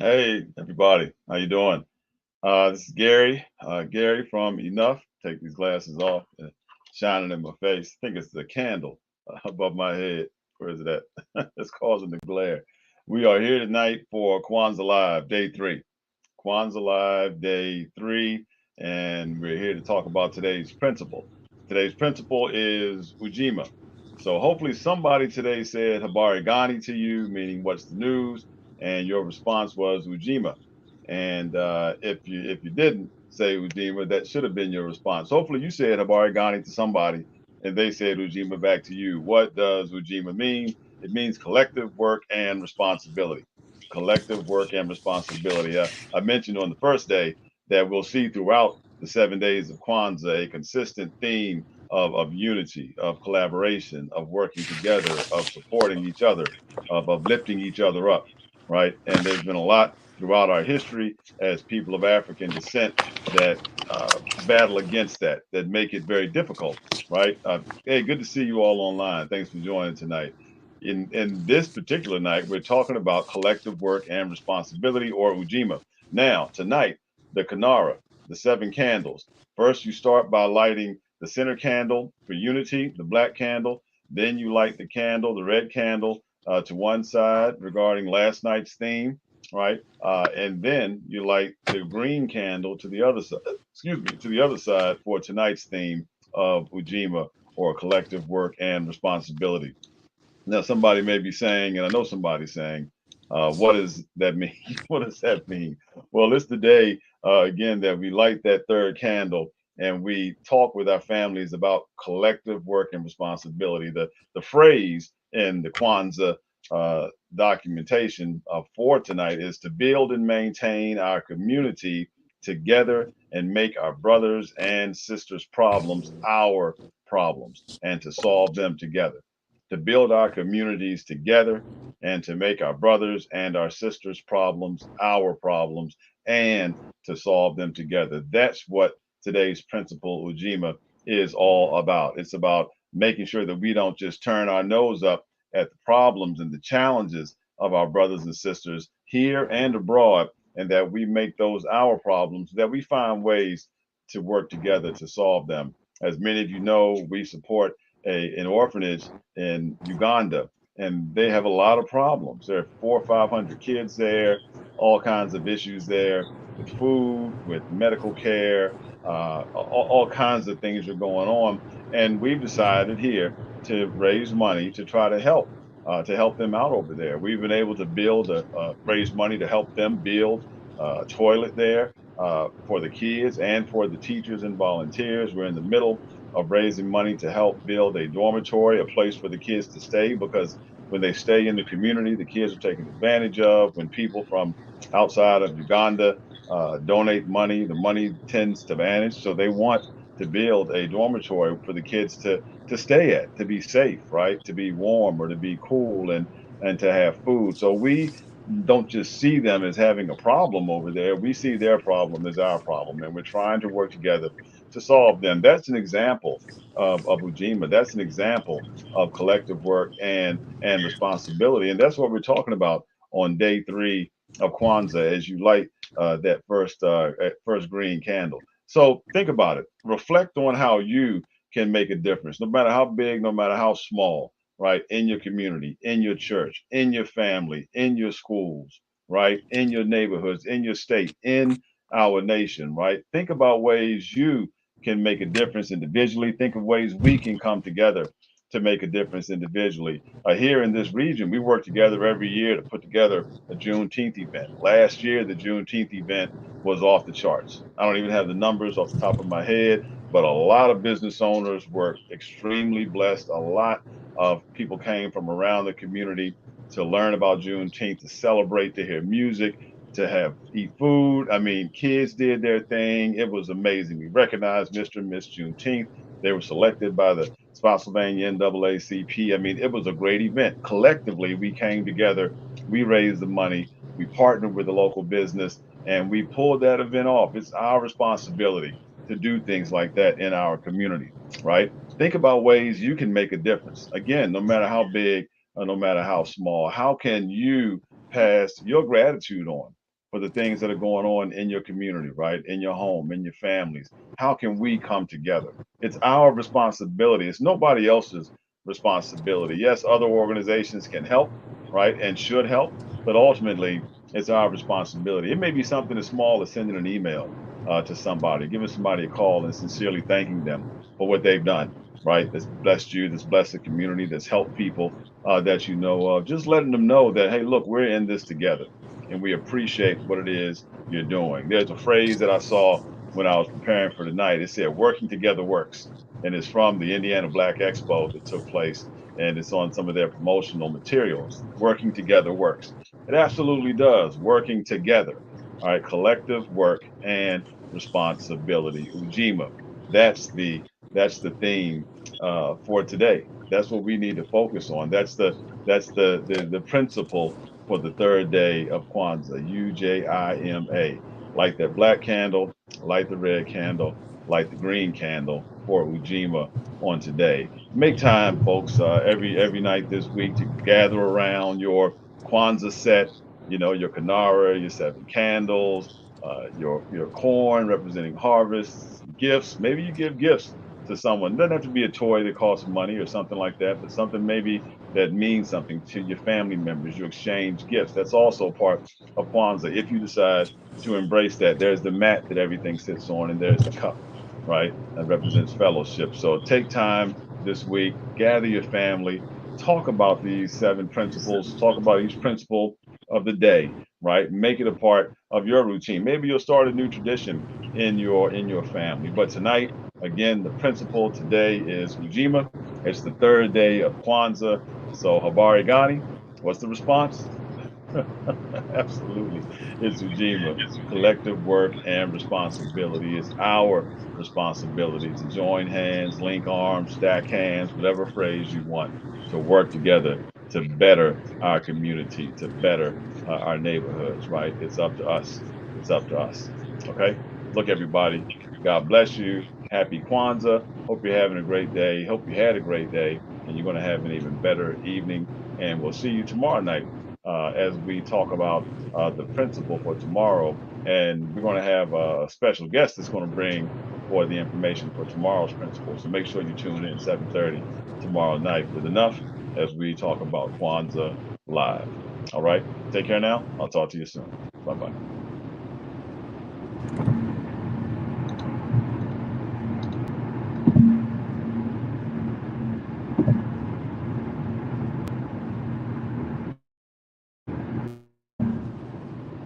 Hey, everybody, how you doing? This is Gary. Gary from Enough. Take these glasses off. Shining in my face. I think it's the candle above my head. Where is it at? It's causing the glare. We are here tonight for Kwanzaa Live, day three. Kwanzaa Live, day three, and we're here to talk about today's principle. Today's principle is Ujima. So hopefully somebody today said Habari Gani to you, meaning what's the news, and your response was Ujima. And if you didn't say Ujima, that should have been your response. Hopefully you said Habari Gani to somebody, and they said Ujima back to you. What does Ujima mean? It means collective work and responsibility. Collective work and responsibility. I mentioned on the first day that we'll see throughout the 7 days of Kwanzaa a consistent theme of unity, of collaboration, of working together, of supporting each other, of lifting each other up, right? And there's been a lot throughout our history as people of African descent that battle against that, that make it very difficult, right? Hey, good to see you all online. Thanks for joining tonight. In this particular night, we're talking about collective work and responsibility, or Ujima. Now, tonight, the Kanara, the seven candles. First, you start by lighting the center candle for unity, the black candle. Then you light the candle, the red candle, to one side regarding last night's theme, right? And then you light the green candle to the other side, excuse me, to the other side for tonight's theme of Ujima, or collective work and responsibility. Now, somebody may be saying, and I know somebody's saying, what does that mean? What does that mean? Well, it's the day, again, that we light that third candle and we talk with our families about collective work and responsibility. The phrase in the Kwanzaa documentation for tonight is to build and maintain our community together and make our brothers and sisters' problems our problems and to solve them together, to build our communities together and to make our brothers and our sisters' problems our problems and to solve them together. That's what today's principle, Ujima, is all about. It's about making sure that we don't just turn our nose up at the problems and the challenges of our brothers and sisters here and abroad, and that we make those our problems, that we find ways to work together to solve them. As many of you know, we support an orphanage in Uganda, and they have a lot of problems. There are 400 or 500 kids there, all kinds of issues there with food, with medical care, all kinds of things are going on. And we've decided here to raise money to try to help them out over there. We've been able to raise money to help them build a toilet there for the kids and for the teachers and volunteers. We're in the middle of raising money to help build a dormitory, a place for the kids to stay, because when they stay in the community, the kids are taken advantage of. When people from outside of Uganda donate money, the money tends to vanish. So they want to build a dormitory for the kids to stay at, to be safe, right? To be warm or to be cool and to have food. So we don't just see them as having a problem over there. We see their problem as our problem, and we're trying to work together to solve them. That's an example of Ujima. That's an example of collective work and responsibility. And that's what we're talking about on day three of Kwanzaa as you light that first green candle. So think about it. Reflect on how you can make a difference, no matter how big, no matter how small, right? In your community, in your church, in your family, in your schools, right? In your neighborhoods, in your state, in our nation, right? Think about ways you can make a difference individually. Think of ways we can come together to make a difference individually. Here in this region, we work together every year to put together a Juneteenth event. Last year, the Juneteenth event was off the charts. I don't even have the numbers off the top of my head, but a lot of business owners were extremely blessed. A lot of people came from around the community to learn about Juneteenth, to celebrate, to hear music, to have eat food. I mean, kids did their thing. It was amazing. We recognized Mr. and Miss Juneteenth. They were selected by the Spotsylvania NAACP. I mean, it was a great event. Collectively, we came together, we raised the money, we partnered with the local business, and we pulled that event off. It's our responsibility to do things like that in our community, right? Think about ways you can make a difference. Again, no matter how big or no matter how small, how can you pass your gratitude on? for the things that are going on in your community, right? In your home, in your families. How can we come together? It's our responsibility. It's nobody else's responsibility. Yes, other organizations can help, right? And should help, but ultimately it's our responsibility. It may be something as small as sending an email to somebody, giving somebody a call and sincerely thanking them for what they've done, right? That's blessed you, that's blessed the community, that's helped people that you know of. Just letting them know that, hey, look, we're in this together and we appreciate what it is you're doing. There's a phrase that I saw when I was preparing for tonight. It said, working together works. And it's from the Indiana Black Expo that took place. And it's on some of their promotional materials. Working together works. It absolutely does. Working together. All right. Collective work and responsibility. Ujima. That's the that's the theme for today. That's what we need to focus on. That's the principle for the third day of Kwanzaa, Ujima. Light that black candle, light the red candle, light the green candle for Ujima on today. Make time, folks, every night this week to gather around your Kwanzaa set. You know, your Kanara, your seven candles, your corn representing harvests, gifts. Maybe you give gifts to someone. It doesn't have to be a toy that costs money or something like that, but something maybe that means something to your family members. You exchange gifts. That's also part of Kwanzaa. If you decide to embrace that, there's the mat that everything sits on, and there's the cup, right? That represents fellowship. So take time this week, gather your family, talk about these seven principles, talk about each principle of the day, right? Make it a part of your routine. Maybe you'll start a new tradition in your family. But tonight, again, the principle today is Ujima. It's the third day of Kwanzaa. So Habari Gani, what's the response? Absolutely. It's Ujima. Collective work and responsibility. It's our responsibility to join hands, link arms, stack hands, whatever phrase you want, to work together to better our community, to better our neighborhoods, right? It's up to us. It's up to us. Okay? Look, everybody, God bless you. Happy Kwanzaa. Hope you're having a great day. Hope you had a great day, and you're going to have an even better evening. And we'll see you tomorrow night as we talk about the principle for tomorrow. And we're going to have a special guest that's going to bring for the information for tomorrow's principle. So make sure you tune in 7:30 tomorrow night with enough as we talk about Kwanzaa live. All right. Take care now. I'll talk to you soon. Bye bye.